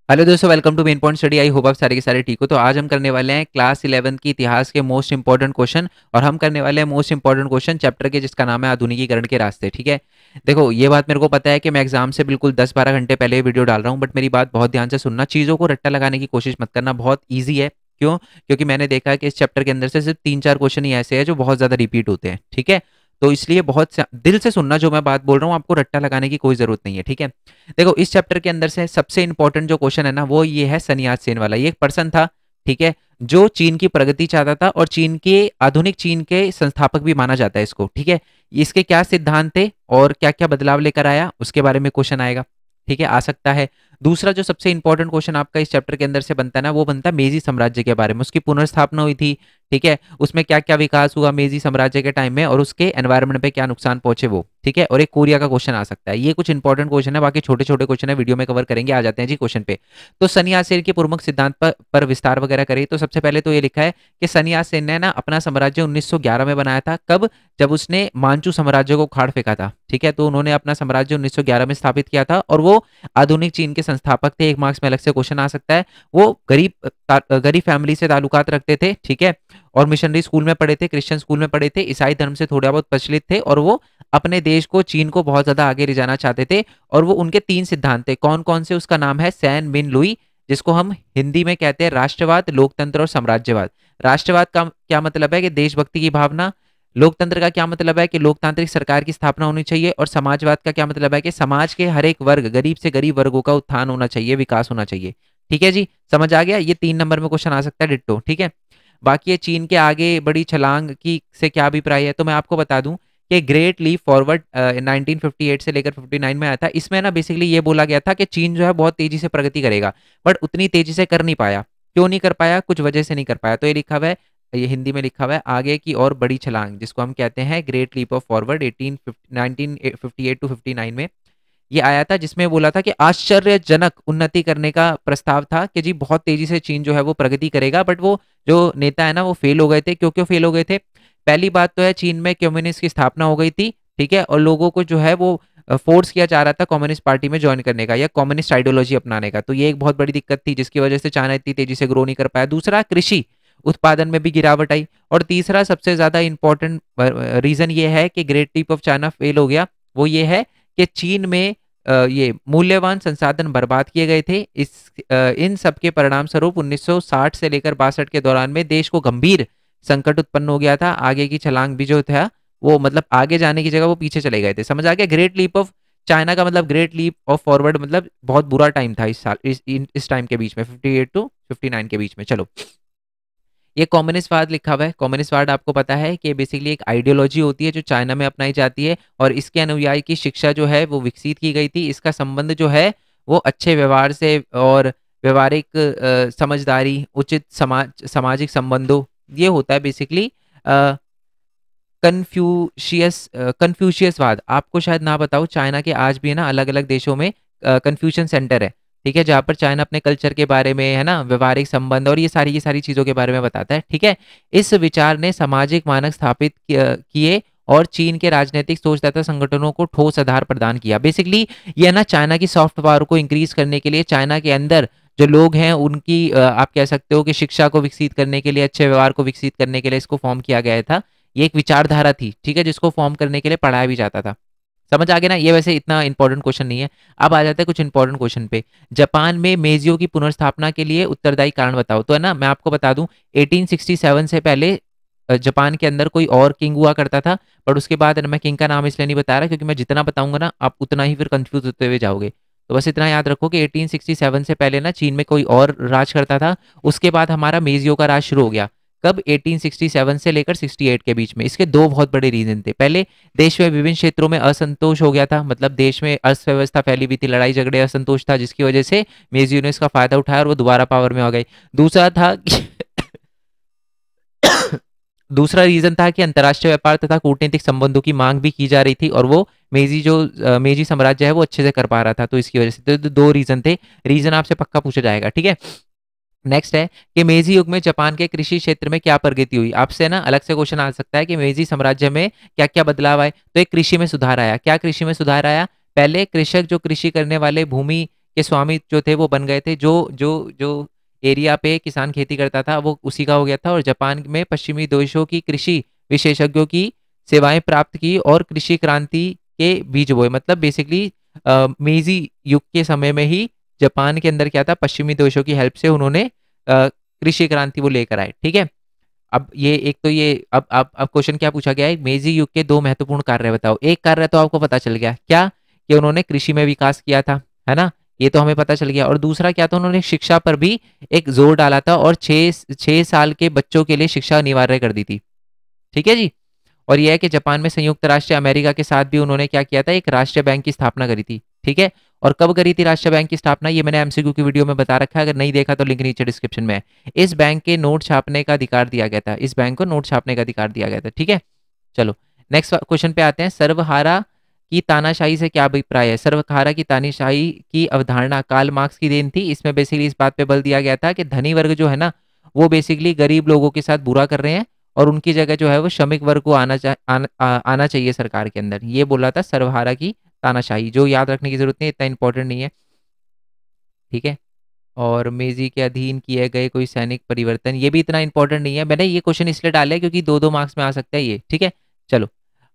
Hello दोस्तों, welcome to main point study. I hope आप सारे के सारे ठीक हो। तो आज हम करने वाले हैं क्लास 11 की इतिहास के मोस्ट इंपॉर्टेंट क्वेश्चन, और हम करने वाले हैं मोस्ट इंपॉर्टेंट क्वेश्चन चैप्टर के जिसका नाम है आधुनिकीकरण के रास्ते। ठीक है, देखो ये बात मेरे को पता है कि मैं एग्जाम से बिल्कुल 10-12 घंटे पहले वीडियो डाल रहा हूँ, बट मेरी बात बहुत ध्यान से सुनना, चीज़ों को रट्टा लगाने की कोशिश मत करना, बहुत ईजी है। क्यों? क्योंकि मैंने देखा है कि इस चैप्टर के अंदर से सिर्फ 3-4 क्वेश्चन ही ऐसे हैं जो बहुत ज़्यादा रिपीट होते हैं। ठीक है, तो इसलिए दिल से सुनना जो मैं बात बोल रहा हूँ, आपको रट्टा लगाने की कोई ज़रूरत नहीं है। ठीक है, देखो इस चैप्टर के अंदर से सबसे इंपॉर्टेंट जो क्वेश्चन है ना, वो ये है सन्यास सेन वाला। ये एक पर्सन था, ठीक है, जो चीन की प्रगति चाहता था और चीन के आधुनिक चीन के संस्थापक भी माना जाता है इसको। ठीक है, इसके क्या सिद्धांत थे और क्या क्या बदलाव लेकर आया, उसके बारे में क्वेश्चन आएगा। ठीक है, आ सकता है। दूसरा जो सबसे इंपॉर्टेंट क्वेश्चन आपका इस चैप्टर के अंदर से बनता है ना, वो बनता है मेजी साम्राज्य के बारे में। उसकी पुनर्स्थापना हुई थी, ठीक है, उसमें क्या क्या विकास हुआ मेजी साम्राज्य के टाइम में, और उसके एनवायरनमेंट पे क्या नुकसान पहुंचे वो। ठीक है, और एक कोरिया का क्वेश्चन आ सकता है। ये कुछ इंपॉर्टेंट क्वेश्चन है, बाकी छोटे छोटे क्वेश्चन है, वीडियो में कवर करेंगे। आ जाते हैं जी क्वेश्चन पे। तो सन्यास सेन के प्रमुख सिद्धांत पर विस्तार वगैरह करें तो सबसे पहले तो ये लिखा है कि सन्यास सेन ने ना अपना साम्राज्य 1911 में बनाया था। कब? जब उसने मांचू साम्राज्य को उखाड़ फेंका था। ठीक है, तो उन्होंने अपना साम्राज्य 1911 में स्थापित किया था, और वो आधुनिक चीन के संस्थापक थे। एक मार्क्स में अलग से क्वेश्चन आ सकता है। वो गरीब फैमिली से ताल्लुकात रखते थे, ठीक है, और मिशनरी स्कूल में पढ़े थे, क्रिश्चियन स्कूल में पढ़े थे, ईसाई धर्म से थोड़ा बहुत प्रचलित थे, और वो अपने देश को, चीन को बहुत ज्यादा आगे ले जाना चाहते थे। और वो उनके 3 सिद्धांत थे। कौन कौन से? उसका नाम है सैन मिन लुई, जिसको हम हिंदी में कहते हैं राष्ट्रवाद, लोकतंत्र और साम्राज्यवाद। राष्ट्रवाद का क्या मतलब है कि देशभक्ति की भावना। लोकतंत्र का क्या मतलब है कि लोकतांत्रिक सरकार की स्थापना होनी चाहिए। और समाजवाद का क्या मतलब है कि समाज के हर एक वर्ग, गरीब से गरीब वर्गों का उत्थान होना चाहिए, विकास होना चाहिए। ठीक है जी, समझ आ गया? ये 3 नंबर में क्वेश्चन आ सकता है डिट्टो। ठीक है, बाकी ये चीन के आगे बड़ी छलांग की से क्या अभिप्राय है, तो मैं आपको बता दूं कि ग्रेट लीप फॉरवर्ड 1958 से लेकर 59 में आया था। इसमें ना बेसिकली ये बोला गया था कि चीन जो है बहुत तेजी से प्रगति करेगा, बट उतनी तेजी से कर नहीं पाया। क्यों नहीं कर पाया? कुछ वजह से नहीं कर पाया। तो ये लिखा हुआ है, ये हिंदी में लिखा हुआ है, आगे की और बड़ी छलांग, जिसको हम कहते हैं great leap of forward 1958 to 59 में ये आया था, जिसमें बोला था कि आश्चर्यजनक उन्नति करने का प्रस्ताव था कि जी बहुत तेजी से चीन जो है वो प्रगति करेगा। बट वो जो नेता है ना, वो फेल हो गए थे। क्यों क्यों फेल हो गए थे? पहली बात तो है, चीन में कम्युनिस्ट की स्थापना हो गई थी, ठीक है, और लोगों को जो है वो फोर्स किया जा रहा था कम्युनिस्ट पार्टी में ज्वाइन करने का या कम्युनिस्ट आइडियोलॉजी अपनाने का। तो ये एक बहुत बड़ी दिक्कत थी, जिसकी वजह से चाइना इतनी तेजी से ग्रो नहीं कर पाया। दूसरा, कृषि उत्पादन में भी गिरावट आई। और तीसरा सबसे ज्यादा इंपॉर्टेंट रीजन ये है कि great leap of China fail हो गया, वो ये है कि चीन में ये मूल्यवान संसाधन बर्बाद किए गए थे। इन सब के परिणाम स्वरूप 1960 से लेकर 62 के दौरान में देश को गंभीर संकट उत्पन्न हो गया था। आगे की छलांग भी जो था वो, मतलब आगे जाने की जगह वो पीछे चले गए थे। समझ आ गया? ग्रेट लीप ऑफ चाइना का मतलब ग्रेट लीप ऑफ फॉरवर्ड, मतलब बहुत बुरा टाइम था इस साल, इस टाइम के बीच में, 58 टू 59 के बीच में। चलो, ये कम्युनिस्टवाद लिखा हुआ है। कम्युनिस्टवाद आपको पता है कि बेसिकली एक आइडियोलॉजी होती है जो चाइना में अपनाई जाती है, और इसके अनुयायी की शिक्षा जो है वो विकसित की गई थी। इसका संबंध जो है वो अच्छे व्यवहार से और व्यवहारिक समझदारी, उचित सामाजिक संबंधों, ये होता है बेसिकली। कन्फ्यूशियसवाद आपको शायद ना बताओ, चाइना के आज भी है ना अलग अलग देशों में कन्फ्यूशन सेंटर है, ठीक है, जहाँ पर चाइना अपने कल्चर के बारे में, है ना, व्यवहारिक संबंध और ये सारी चीजों के बारे में बताता है। ठीक है, इस विचार ने सामाजिक मानक स्थापित किए और चीन के राजनीतिक सोचदाता संगठनों को ठोस आधार प्रदान किया। बेसिकली ये ना चाइना की सॉफ्ट पावर को इंक्रीज करने के लिए, चाइना के अंदर जो लोग हैं उनकी आप कह सकते हो कि शिक्षा को विकसित करने के लिए, अच्छे व्यवहार को विकसित करने के लिए इसको फॉर्म किया गया था। ये एक विचारधारा थी, ठीक है, जिसको फॉर्म करने के लिए पढ़ाया भी जाता था। समझ आ गया ना? ये वैसे इतना इंपॉर्टेंट क्वेश्चन नहीं है। अब आ जाता है कुछ इंपॉर्टेंट क्वेश्चन पे। जापान में मेजियो की पुनर्स्थापना के लिए उत्तरदायी कारण बताओ। तो है ना, मैं आपको बता दूं, 1867 से पहले जापान के अंदर कोई और किंग हुआ करता था, बट उसके बाद मैं किंग का नाम इसलिए नहीं बता रहा क्योंकि मैं जितना बताऊंगा ना आप उतना ही फिर कंफ्यूज होते हुए जाओगे। तो बस इतना याद रखो कि 1867 से पहले ना चीन में कोई और राज करता था, उसके बाद हमारा मेजियो का राज शुरू हो गया। कब? 1867 से लेकर 68 के बीच में। इसके दो बहुत बड़े रीजन थे। पहले, देश में विभिन्न क्षेत्रों में असंतोष हो गया था, मतलब देश में अर्थव्यवस्था फैली हुई थी, लड़ाई झगड़े, असंतोष था, जिसकी वजह से मेजियो ने इसका फायदा उठाया और वो दोबारा पावर में आ गई। दूसरा था दूसरा रीजन था कि अंतर्राष्ट्रीय व्यापार तथा कूटनीतिक संबंधों की मांग भी की जा रही थी, और वो मेजी साम्राज्य है वो अच्छे से कर पा रहा था, तो इसकी वजह से। तो दो रीजन थे। रीजन आपसे पक्का पूछा जाएगा, ठीक है। नेक्स्ट है कि मेजी युग में जापान के कृषि क्षेत्र में क्या प्रगति हुई। आपसे ना अलग से क्वेश्चन आ सकता है कि मेजी साम्राज्य में क्या क्या बदलाव आए। तो एक कृषि में सुधार आया। क्या कृषि में सुधार आया? पहले कृषक जो कृषि करने वाले भूमि के स्वामी जो थे वो बन गए थे। जो जो जो एरिया पे किसान खेती करता था वो उसी का हो गया था। और जापान में पश्चिमी देशों की कृषि विशेषज्ञों की सेवाएं प्राप्त की और कृषि क्रांति के बीज बोए। मतलब बेसिकली मेजी युग के समय में ही जापान के अंदर क्या था, पश्चिमी देशों की हेल्प से उन्होंने कृषि क्रांति वो लेकर आए। ठीक है। अब ये एक तो ये अब क्वेश्चन क्या पूछा गया है, मेजी युग के दो महत्वपूर्ण कार्य बताओ। एक कार्य तो आपको पता चल गया क्या, कि उन्होंने कृषि में विकास किया था, है ना, ये तो हमें पता चल गया। और दूसरा क्या था, उन्होंने शिक्षा पर भी एक जोर डाला था और 6 साल के बच्चों के लिए शिक्षा अनिवार्य कर दी थी। ठीक है जी। और यह है कि जापान में संयुक्त राष्ट्र अमेरिका के साथ भी उन्होंने क्या किया था, एक राष्ट्रीय बैंक की स्थापना करी थी। ठीक है। और कब करी थी राष्ट्रीय बैंक की स्थापना, ये मैंने एमसीक्यू की वीडियो में बता रखा है, अगर नहीं देखा तो लिंक नीचे डिस्क्रिप्शन में है। इस बैंक के नोट छापने का अधिकार दिया गया था, इस बैंक को नोट छापने का अधिकार दिया गया था। ठीक है। चलो नेक्स्ट क्वेश्चन पे आते हैं। सर्वहारा की तानाशाही से क्या अभिप्राय है। सर्वहारा की तानाशाही की अवधारणा कार्ल मार्क्स की देन थी। इसमें बेसिकली इस बात पे बल दिया गया था कि धनी वर्ग जो है ना, वो बेसिकली गरीब लोगों के साथ बुरा कर रहे हैं और उनकी जगह जो है वो श्रमिक वर्ग को आना चाहिए सरकार के अंदर। ये बोला था सर्वहारा की तानाशाही, जो याद रखने की जरूरत नहीं, इतना इंपॉर्टेंट नहीं है। ठीक है। और मेजी के अधीन किए गए कोई सैनिक परिवर्तन, ये भी इतना इंपॉर्टेंट नहीं है। मैंने ये क्वेश्चन इसलिए डाले क्योंकि 2-2 मार्क्स में आ सकता है ये। ठीक है। चलो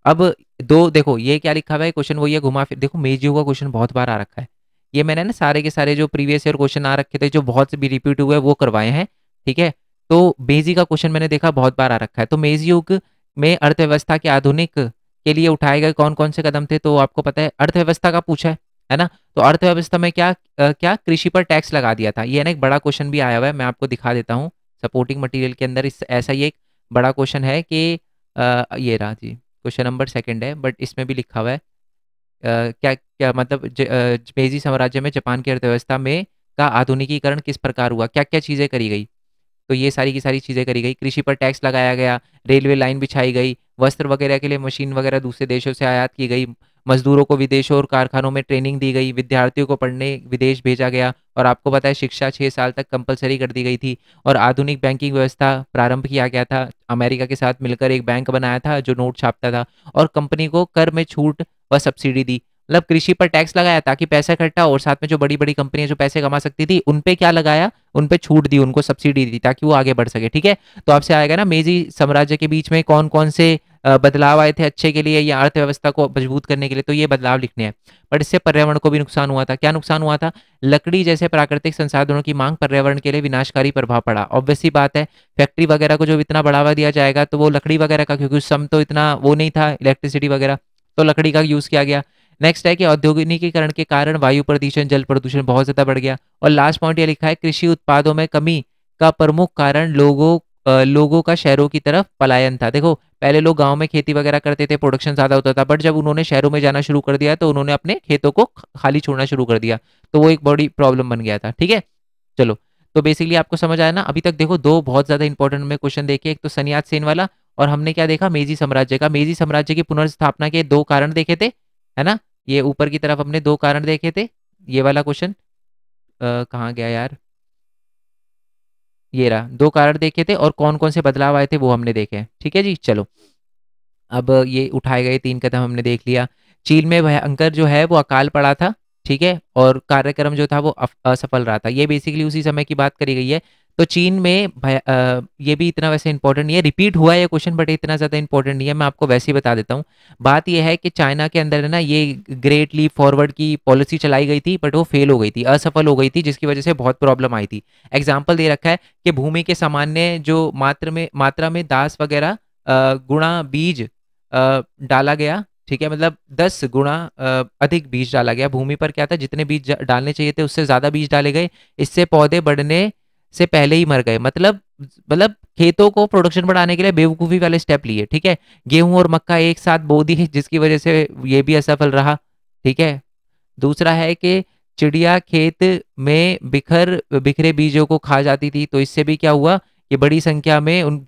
अब दो देखो ये क्या लिखा हुआ है क्वेश्चन, वो ये घुमा फिर देखो, मेजियो का क्वेश्चन बहुत बार आ रखा है। ये मैंने ना सारे के सारे जो प्रीवियस ईयर क्वेश्चन आ रखे थे, जो बहुत से भी रिपीट हुए वो करवाए हैं। ठीक है। तो मेजी का क्वेश्चन मैंने देखा बहुत बार आ रखा है। तो मेजी युग में अर्थव्यवस्था के आधुनिक के लिए उठाए गए कौन कौन से कदम थे, तो आपको पता है अर्थव्यवस्था का पूछा है ना। तो अर्थव्यवस्था में क्या कृषि पर टैक्स लगा दिया था। ये ना एक बड़ा क्वेश्चन भी आया हुआ है, मैं आपको दिखा देता हूँ सपोर्टिंग मटेरियल के अंदर। इस ऐसा ही एक बड़ा क्वेश्चन है कि ये रहा जी, क्वेश्चन नंबर 2 है, बट इसमें भी लिखा हुआ है क्या क्या मतलब मेजी साम्राज्य में जापान की अर्थव्यवस्था में का आधुनिकीकरण किस प्रकार हुआ, क्या क्या चीज़ें करी गई। तो ये सारी की सारी चीज़ें करी गई। कृषि पर टैक्स लगाया गया, रेलवे लाइन बिछाई गई, वस्त्र वगैरह के लिए मशीन वगैरह दूसरे देशों से आयात की गई, मजदूरों को विदेशों और कारखानों में ट्रेनिंग दी गई, विद्यार्थियों को पढ़ने विदेश भेजा गया, और आपको पता है शिक्षा 6 साल तक कंपलसरी कर दी गई थी। और आधुनिक बैंकिंग व्यवस्था प्रारंभ किया गया था, अमेरिका के साथ मिलकर एक बैंक बनाया था जो नोट छापता था, और कंपनी को कर में छूट व सब्सिडी दी। मतलब कृषि पर टैक्स लगाया ताकि पैसा इकट्ठा हो, और साथ में जो बड़ी बड़ी कंपनियां जो पैसे कमा सकती थी उन पे क्या लगाया, उन पे छूट दी, उनको सब्सिडी दी ताकि वो आगे बढ़ सके। ठीक है। तो आपसे आएगा ना मेजी साम्राज्य के बीच में कौन कौन से बदलाव आए थे अच्छे के लिए या अर्थव्यवस्था को मजबूत करने के लिए, तो ये बदलाव लिखने हैं। बट इससे पर्यावरण को भी नुकसान हुआ था। क्या नुकसान हुआ था, लकड़ी जैसे प्राकृतिक संसाधनों की मांग पर्यावरण के लिए विनाशकारी प्रभाव पड़ा। ऑब्वियस सी बात है, फैक्ट्री वगैरह को जब इतना बढ़ावा दिया जाएगा तो वो लकड़ी वगैरह का, क्योंकि उस समय तो इतना वो नहीं था इलेक्ट्रिसिटी वगैरह, तो लकड़ी का यूज किया गया। नेक्स्ट है कि औद्योगिकीकरण के कारण वायु प्रदूषण जल प्रदूषण बहुत ज्यादा बढ़ गया। और लास्ट पॉइंट ये लिखा है, कृषि उत्पादों में कमी का प्रमुख कारण लोगों का शहरों की तरफ पलायन था। देखो पहले लोग गांव में खेती वगैरह करते थे, प्रोडक्शन ज्यादा होता था, बट जब उन्होंने शहरों में जाना शुरू कर दिया तो उन्होंने अपने खेतों को खाली छोड़ना शुरू कर दिया, तो वो एक बड़ी प्रॉब्लम बन गया था। ठीक है। चलो तो बेसिकली आपको समझ आया ना। अभी तक देखो दो बहुत ज्यादा इंपॉर्टेंट में क्वेश्चन देखे, एक तो सन्यात सेन वाला, और हमने क्या देखा, मेजी साम्राज्य का। मेजी साम्राज्य की पुनर्स्थापना के 2 कारण देखे थे, है ना। ये ऊपर की तरफ हमने 2 कारण देखे थे। ये वाला क्वेश्चन कहाँ गया यार, ये रहा, 2 कारण देखे थे और कौन कौन से बदलाव आए थे वो हमने देखे हैं। ठीक है जी। चलो अब ये उठाए गए 3 कदम हमने देख लिया। चीन में भयंकर जो है वो अकाल पड़ा था। ठीक है। और कार्यक्रम जो था वो असफल रहा था। ये बेसिकली उसी समय की बात करी गई है। तो चीन में ये भी इतना वैसे इंपॉर्टेंट नहीं है, रिपीट हुआ है ये क्वेश्चन, बट इतना ज़्यादा इंपॉर्टेंट नहीं है, मैं आपको वैसे ही बता देता हूँ। बात ये है कि चाइना के अंदर है ना ये ग्रेट लीप फॉरवर्ड की पॉलिसी चलाई गई थी, बट वो फेल हो गई थी, असफल हो गई थी, जिसकी वजह से बहुत प्रॉब्लम आई थी। एग्जाम्पल दे रखा है कि भूमि के सामान्य जो मात्रा में दास वगैरह गुणा बीज डाला गया। ठीक है। मतलब 10 गुणा अधिक बीज डाला गया भूमि पर। क्या था, जितने बीज डालने चाहिए थे उससे ज्यादा बीज डाले गए, इससे पौधे बढ़ने से पहले ही मर गए। मतलब खेतों को प्रोडक्शन बढ़ाने के लिए बेवकूफी वाले स्टेप लिए। ठीक है। गेहूं और मक्का एक साथ बो दी, जिसकी वजह से ये भी असफल रहा। ठीक है। दूसरा है कि चिड़िया खेत में बिखरे बीजों को खा जाती थी, तो इससे भी क्या हुआ कि बड़ी संख्या में उन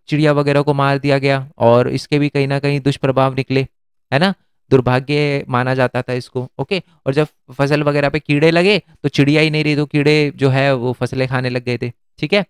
चिड़िया वगैरह को मार दिया गया, और इसके भी कहीं ना कहीं दुष्प्रभाव निकले, है ना। दुर्भाग्य माना जाता था इसको। ओके। और जब फसल वगैरह पे कीड़े लगे तो चिड़िया ही नहीं रही, तो कीड़े जो है वो फसलें खाने लग गए थे। ठीक है।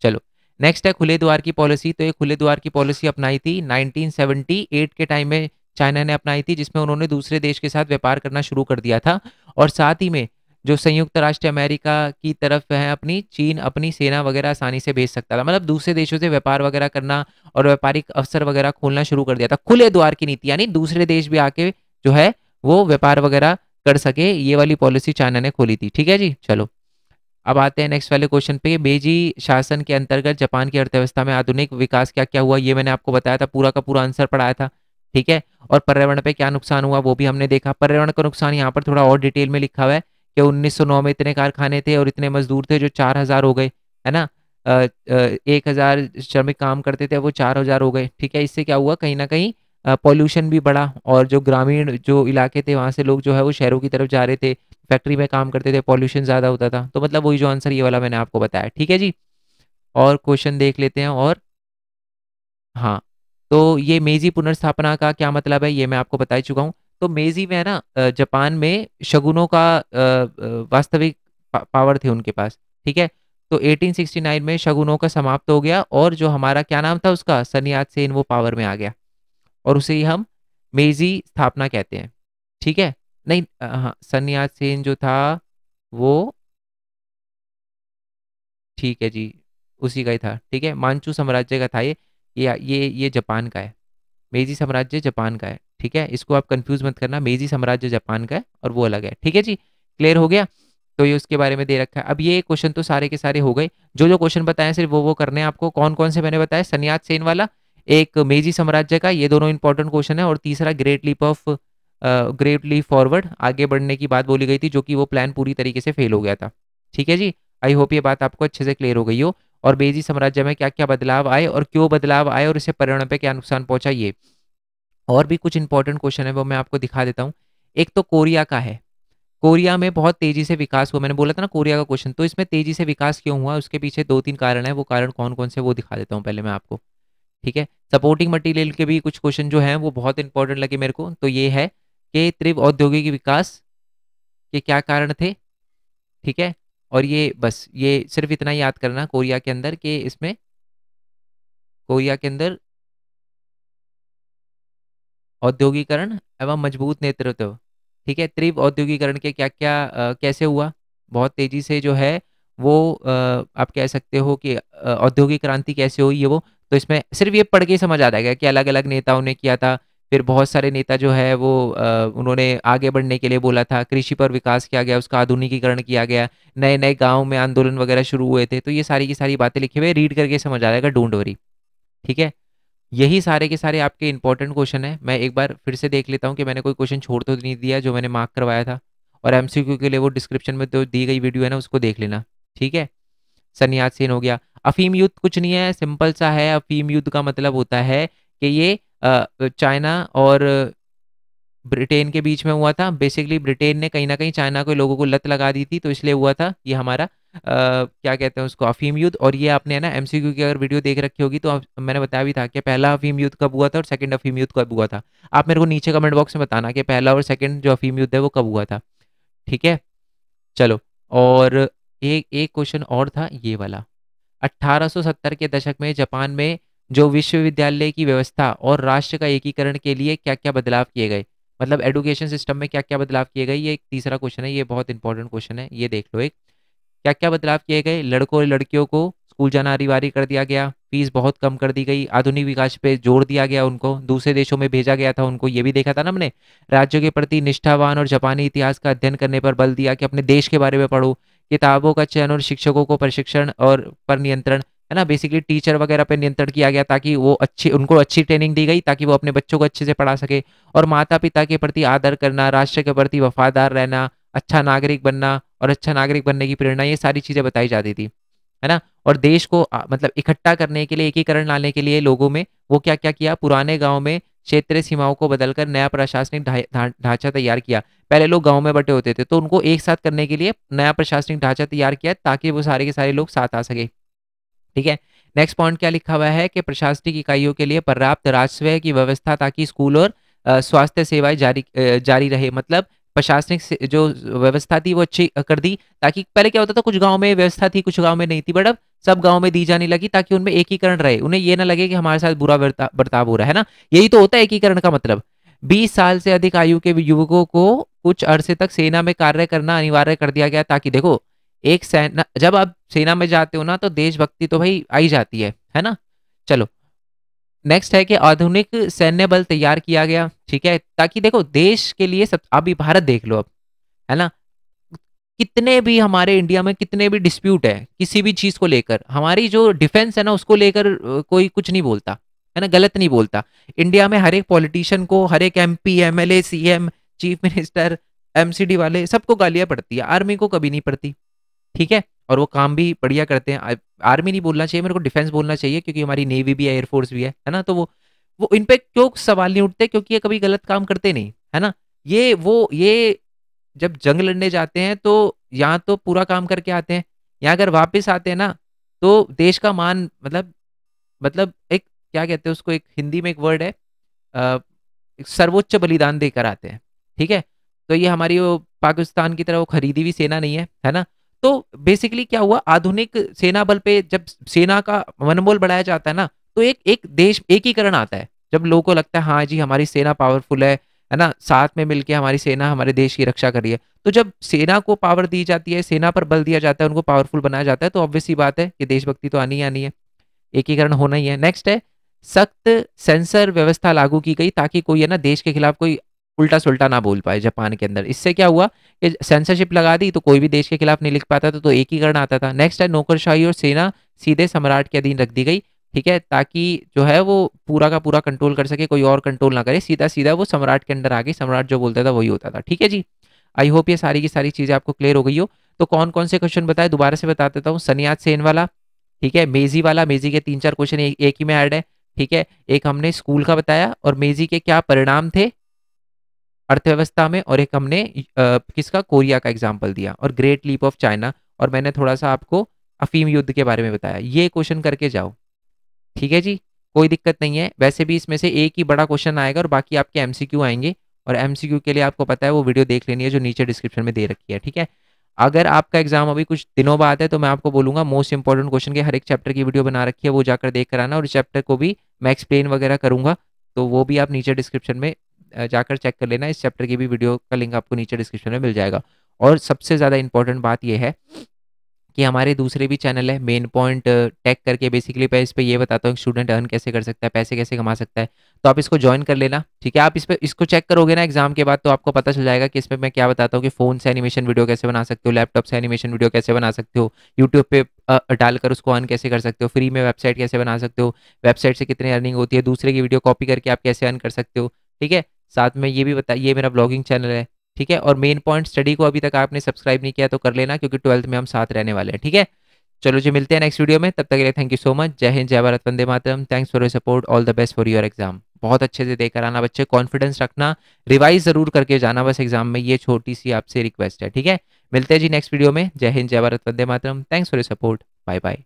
चलो नेक्स्ट है खुले द्वार की पॉलिसी। तो ये खुले द्वार की पॉलिसी अपनाई थी 1978 के टाइम में चाइना ने अपनाई थी, जिसमें उन्होंने दूसरे देश के साथ व्यापार करना शुरू कर दिया था, और साथ ही में जो संयुक्त राष्ट्र अमेरिका की तरफ है अपनी, चीन अपनी सेना वगैरह आसानी से भेज सकता था। मतलब दूसरे देशों से व्यापार वगैरह करना और व्यापारिक अवसर वगैरह खोलना शुरू कर दिया था। खुले द्वार की नीति, यानी दूसरे देश भी आके जो है वो व्यापार वगैरह कर सके, ये वाली पॉलिसी चाइना ने खोली थी। ठीक है जी, चलो अब आते हैं नेक्स्ट वाले क्वेश्चन पे। मेजी शासन के अंतर्गत जापान की अर्थव्यवस्था में आधुनिक विकास क्या क्या हुआ, ये मैंने आपको बताया था, पूरा का पूरा आंसर पढ़ाया था। ठीक है, और पर्यावरण पे क्या नुकसान हुआ वो भी हमने देखा। पर्यावरण का नुकसान यहाँ पर थोड़ा और डिटेल में लिखा हुआ है कि 1909 में इतने कारखाने थे और इतने मजदूर थे जो 4000 हो गए, है ना। 1000 श्रमिक काम करते थे, वो 4000 हो गए। ठीक है, इससे क्या हुआ, कहीं ना कहीं पॉल्यूशन भी बढ़ा, और जो ग्रामीण जो इलाके थे वहाँ से लोग जो है वो शहरों की तरफ जा रहे थे, फैक्ट्री में काम करते थे, पॉल्यूशन ज़्यादा होता था। तो मतलब वही जो आंसर ये वाला मैंने आपको बताया। ठीक है जी, और क्वेश्चन देख लेते हैं। और हाँ, तो ये मेजी पुनर्स्थापना का क्या मतलब है ये मैं आपको बता ही चुका हूँ। तो मेजी में है ना, जापान में शगुनों का वास्तविक पावर थे उनके पास। ठीक है, तो 1869 में शगुनों का समाप्त हो गया, और जो हमारा क्या नाम था उसका, सन्यात सेन, वो पावर में आ गया, और उसे ही हम मेजी स्थापना कहते हैं। ठीक है, नहीं हाँ, सन्यात सेन जो था वो, ठीक है जी, उसी का ही था। ठीक है, मांचू साम्राज्य का था ये जापान का है। मेजी साम्राज्य जापान का है। ठीक है, इसको आप कंफ्यूज मत करना, मेजी साम्राज्य जापान का है और वो अलग है। ठीक है जी, क्लियर हो गया। तो ये उसके बारे में दे रखा है। अब ये क्वेश्चन तो सारे के सारे हो गए, जो जो क्वेश्चन बताए सिर्फ वो करने हैं आपको। कौन कौन से मैंने बताया, सन्यात सेन वाला, एक मेजी साम्राज्य का, ये दोनों इंपॉर्टेंट क्वेश्चन है, और तीसरा ग्रेट लीप फॉरवर्ड, आगे बढ़ने की बात बोली गई थी, जो कि वो प्लान पूरी तरीके से फेल हो गया था। ठीक है जी, आई होप ये बात आपको अच्छे से क्लियर हो गई हो, और बेजी साम्राज्य में क्या क्या बदलाव आए और क्यों बदलाव आए और इससे पर्यावरण पे क्या नुकसान पहुंचा ये। और भी कुछ इंपॉर्टेंट क्वेश्चन है वो मैं आपको दिखा देता हूँ। एक तो कोरिया का है, कोरिया में बहुत तेजी से विकास हुआ, मैंने बोला था ना कोरिया का क्वेश्चन, तो इसमें तेजी से विकास क्यों हुआ उसके पीछे 2-3 कारण है, वो कारण कौन कौन से वो दिखा देता हूँ पहले मैं आपको। ठीक है, सपोर्टिंग मटेरियल के भी कुछ क्वेश्चन जो हैं वो बहुत इंपॉर्टेंट लगे मेरे को। तो ये है कि तीव्र औद्योगिक विकास के क्या कारण थे। ठीक है, और ये बस ये सिर्फ इतना ही याद करना कोरिया के अंदर, कि इसमें कोरिया के अंदर औद्योगिकरण एवं मजबूत नेतृत्व। ठीक है, तीव्र औद्योगिकरण के क्या क्या कैसे हुआ, बहुत तेजी से जो है वो आप कह सकते हो कि औद्योगिक क्रांति कैसे हुई, ये वो। तो इसमें सिर्फ ये पढ़ के ही समझ आ जाएगा कि अलग अलग नेताओं ने किया था। फिर बहुत सारे नेता जो है वो उन्होंने आगे बढ़ने के लिए बोला था, कृषि पर विकास किया गया, उसका आधुनिकीकरण किया गया, नए नए गाँव में आंदोलन वगैरह शुरू हुए थे। तो ये सारी की सारी बातें लिखे हुए, रीड करके समझ आ जाएगा, डोंट वरी। ठीक है, यही सारे के सारे आपके इंपॉर्टेंट क्वेश्चन है। मैं एक बार फिर से देख लेता हूँ कि मैंने कोई क्वेश्चन छोड़ तो नहीं दिया जो मैंने मार्क करवाया था। और एमसीक्यू के लिए वो डिस्क्रिप्शन में तो दी गई वीडियो है ना, उसको देख लेना। ठीक है, सन्यास सेन हो गया। अफीम युद्ध कुछ नहीं है, सिंपल सा है। अफीम युद्ध का मतलब होता है कि ये चाइना और ब्रिटेन के बीच में हुआ था। बेसिकली ब्रिटेन ने कहीं ना कहीं चाइना को, लोगों को लत लगा दी थी, तो इसलिए हुआ था ये हमारा क्या कहते हैं उसको, अफीम युद्ध। और ये आपने है ना एमसीक्यू की अगर वीडियो देख रखी होगी तो मैंने बताया भी था कि पहला अफीम युद्ध कब हुआ था और सेकंड अफीम युद्ध कब हुआ था। आप मेरे को नीचे कमेंट बॉक्स में बताना कि पहला और सेकंड जो अफीम युद्ध है वो कब हुआ था। ठीक है, चलो। और एक एक क्वेश्चन और था ये वाला, 1870 के दशक में जापान में जो विश्वविद्यालय की व्यवस्था और राष्ट्र का एकीकरण के लिए क्या क्या बदलाव किए गए, मतलब एजुकेशन सिस्टम में क्या क्या बदलाव किए गए, ये एक तीसरा क्वेश्चन है, ये बहुत इंपॉर्टेंट क्वेश्चन है, ये देख लो। एक, क्या क्या बदलाव किए गए, लड़कों और लड़कियों को स्कूल जाना अनिवार्य कर दिया गया, फीस बहुत कम कर दी गई, आधुनिक विकास पे जोर दिया गया, उनको दूसरे देशों में भेजा गया था, उनको ये भी देखा था ना हमने। राज्यों के प्रति निष्ठावान और जापानी इतिहास का अध्ययन करने पर बल दिया कि अपने देश के बारे में पढ़ो। किताबों का चयन और शिक्षकों को प्रशिक्षण और पर नियंत्रण, है ना, बेसिकली टीचर वगैरह पे नियंत्रण किया गया, ताकि वो उनको अच्छी ट्रेनिंग दी गई ताकि वो अपने बच्चों को अच्छे से पढ़ा सके। और माता पिता के प्रति आदर करना, राष्ट्र के प्रति वफादार रहना, अच्छा नागरिक बनना और अच्छा नागरिक बनने की प्रेरणा, ये सारी चीजें बताई जाती थी, है ना। और देश को मतलब इकट्ठा करने के लिए, एकीकरण लाने के लिए लोगों में वो क्या क्या किया, पुराने गांव में क्षेत्रीय सीमाओं को बदलकर नया प्रशासनिक ढांचा तैयार किया। पहले लोग गांव में बटे होते थे, तो उनको एक साथ करने के लिए नया प्रशासनिक ढांचा तैयार किया ताकि वो सारे के सारे लोग साथ आ सके। ठीक है, नेक्स्ट पॉइंट क्या लिखा हुआ है कि प्रशासनिक इकाइयों के लिए पर्याप्त राजस्व की व्यवस्था ताकि स्कूल और स्वास्थ्य सेवाएं जारी रहे। मतलब प्रशासनिक जो व्यवस्था थी वो अच्छी कर दी, ताकि पहले क्या होता था, कुछ गांव में व्यवस्था थी कुछ गांव में नहीं थी, बट अब सब गांव में दी जाने लगी ताकि उनमें एकीकरण रहे, उन्हें ये ना लगे कि हमारे साथ बुरा बर्ताव हो रहा है ना। यही तो होता है एकीकरण का मतलब। 20 साल से अधिक आयु के युवकों को कुछ अरसे तक सेना में कार्य करना अनिवार्य कर दिया गया, ताकि देखो एक सेना, जब आप सेना में जाते हो ना तो देशभक्ति तो भाई आई जाती है ना। चलो नेक्स्ट है कि आधुनिक सैन्य बल तैयार किया गया, ठीक है, ताकि देखो देश के लिए सब, अभी भारत देख लो अब, है ना, कितने भी हमारे इंडिया में कितने भी डिस्प्यूट है किसी भी चीज को लेकर, हमारी जो डिफेंस है ना उसको लेकर कोई कुछ नहीं बोलता, है ना, गलत नहीं बोलता। इंडिया में हर एक पॉलिटिशियन को, हर एक MP, MLA, CM, chief minister, MCD वाले सबको गालियां पड़ती है, आर्मी को कभी नहीं पड़ती, ठीक है, और वो काम भी बढ़िया करते हैं। आर्मी नहीं बोलना चाहिए मेरे को, डिफेंस बोलना चाहिए, क्योंकि हमारी नेवी भी है, एयरफोर्स भी है ना, तो वो इन पे क्यों सवाल नहीं उठते, क्योंकि ये कभी गलत काम करते नहीं, है ना। ये जब जंग लड़ने जाते हैं तो यहाँ तो पूरा काम करके आते हैं, यहाँ अगर वापस आते हैं ना तो देश का मान, मतलब एक क्या कहते हैं उसको, एक हिंदी में एक वर्ड है, एक सर्वोच्च बलिदान देकर आते हैं, ठीक है। तो ये हमारी वो पाकिस्तान की तरह वो खरीदी हुई सेना नहीं है ना। तो बेसिकली क्या हुआ, आधुनिक सेना बल पे जब सेना का मनोबल बढ़ाया जाता है ना, तो एक एक देश एकीकरण आता है, जब लोगों को लगता है हाँ जी हमारी सेना पावरफुल है ना, साथ में मिलके हमारी सेना हमारे देश की रक्षा कर रही है। तो जब सेना को पावर दी जाती है, सेना पर बल दिया जाता है, उनको पावरफुल बनाया जाता है, तो ऑब्वियस सी बात है कि देशभक्ति तो आनी ही आनी है, एकीकरण होना ही है। नेक्स्ट है, सख्त सेंसर व्यवस्था लागू की गई, ताकि कोई है ना देश के खिलाफ कोई उल्टा सुल्टा ना बोल पाए जापान के अंदर। इससे क्या हुआ कि सेंसरशिप लगा दी तो कोई भी देश के खिलाफ नहीं लिख पाता था, तो एकीकरण आता था। नेक्स्ट है, नौकरशाही और सेना सीधे सम्राट के अधीन रख दी गई, ठीक है, ताकि जो है वो पूरा का पूरा कंट्रोल कर सके, कोई और कंट्रोल ना करे, सीधा सीधा वो सम्राट के अंडर आ गई, सम्राट जो बोलता था वही होता था, ठीक है जी। आई होप ये सारी की सारी चीजें आपको क्लियर हो गई हो। तो कौन कौन से क्वेश्चन बताए दोबारा से बता देता हूँ। सनियात सेन वाला, ठीक है, मेजी वाला, मेजी के 3-4 क्वेश्चन एक ही में ऐड है, ठीक है। एक हमने स्कूल का बताया और मेजी के क्या परिणाम थे अर्थव्यवस्था में, और एक हमने किसका, कोरिया का एग्जाम्पल दिया, और ग्रेट लीप ऑफ चाइना, और मैंने थोड़ा सा आपको अफीम युद्ध के बारे में बताया। ये क्वेश्चन करके जाओ, ठीक है जी, कोई दिक्कत नहीं है। वैसे भी इसमें से एक ही बड़ा क्वेश्चन आएगा और बाकी आपके एमसीक्यू आएंगे, और एमसीक्यू के लिए आपको पता है वो वीडियो देख लेनी है जो नीचे डिस्क्रिप्शन में दे रखी है, ठीक है। अगर आपका एग्जाम अभी कुछ दिनों बाद है तो मैं आपको बोलूंगा मोस्ट इंपॉर्टेंट क्वेश्चन के हर एक चैप्टर की वीडियो बना रखी है, वो जाकर देख कर आना, और इस चैप्टर को भी मैं एक्सप्लेन वगैरह करूंगा, तो वो भी आप नीचे डिस्क्रिप्शन में जाकर चेक कर लेना। इस चैप्टर की भी वीडियो का लिंक आपको नीचे डिस्क्रिप्शन में मिल जाएगा। और सबसे ज़्यादा इंपॉर्टेंट बात यह है कि हमारे दूसरे भी चैनल है मेन पॉइंट टेक करके, बेसिकली मैं इस पे ये बताता हूँ स्टूडेंट अर्न कैसे कर सकता है, पैसे कैसे कमा सकता है, तो आप इसको ज्वाइन कर लेना, ठीक है। आप इस पे इसको चेक करोगे ना एग्जाम के बाद तो आपको पता चल जाएगा कि इसमें मैं क्या बताता हूँ कि फ़ोन से एनिमेशन वीडियो कैसे बना सकते हो, लैपटॉप से एनिमेशन वीडियो कैसे बना सकते हो, यूट्यूब पे डालकर उसको अर्न कैसे कर सकते हो, फ्री में वेबसाइट कैसे बना सकते हो, वेबसाइट से कितनी अर्निंग होती है, दूसरे की वीडियो कॉपी करके आप कैसे अर्न कर सकते हो, ठीक है। साथ में ये भी बता, ये मेरा ब्लॉगिंग चैनल है, ठीक है। और मेन पॉइंट स्टडी को अभी तक आपने सब्सक्राइब नहीं किया तो कर लेना, क्योंकि 12th में हम साथ रहने वाले हैं, ठीक है। चलो जी मिलते हैं नेक्स्ट वीडियो में, तब तक के लिए थैंक यू सो मच। जय हिंद, जय भारत, वंदे मातरम। Thanks for your support, all the best for your exam. बहुत अच्छे से देकर आना बच्चे, कॉन्फिडेंस रखना, रिवाइज जरूर करके जाना बस एग्जाम में, ये छोटी सी आपसे रिक्वेस्ट है, ठीक है। मिलते हैं जी नेक्स्ट वीडियो में। जय हिंद, जय भारत, वंदे मातरम। Thanks for your support, bye bye.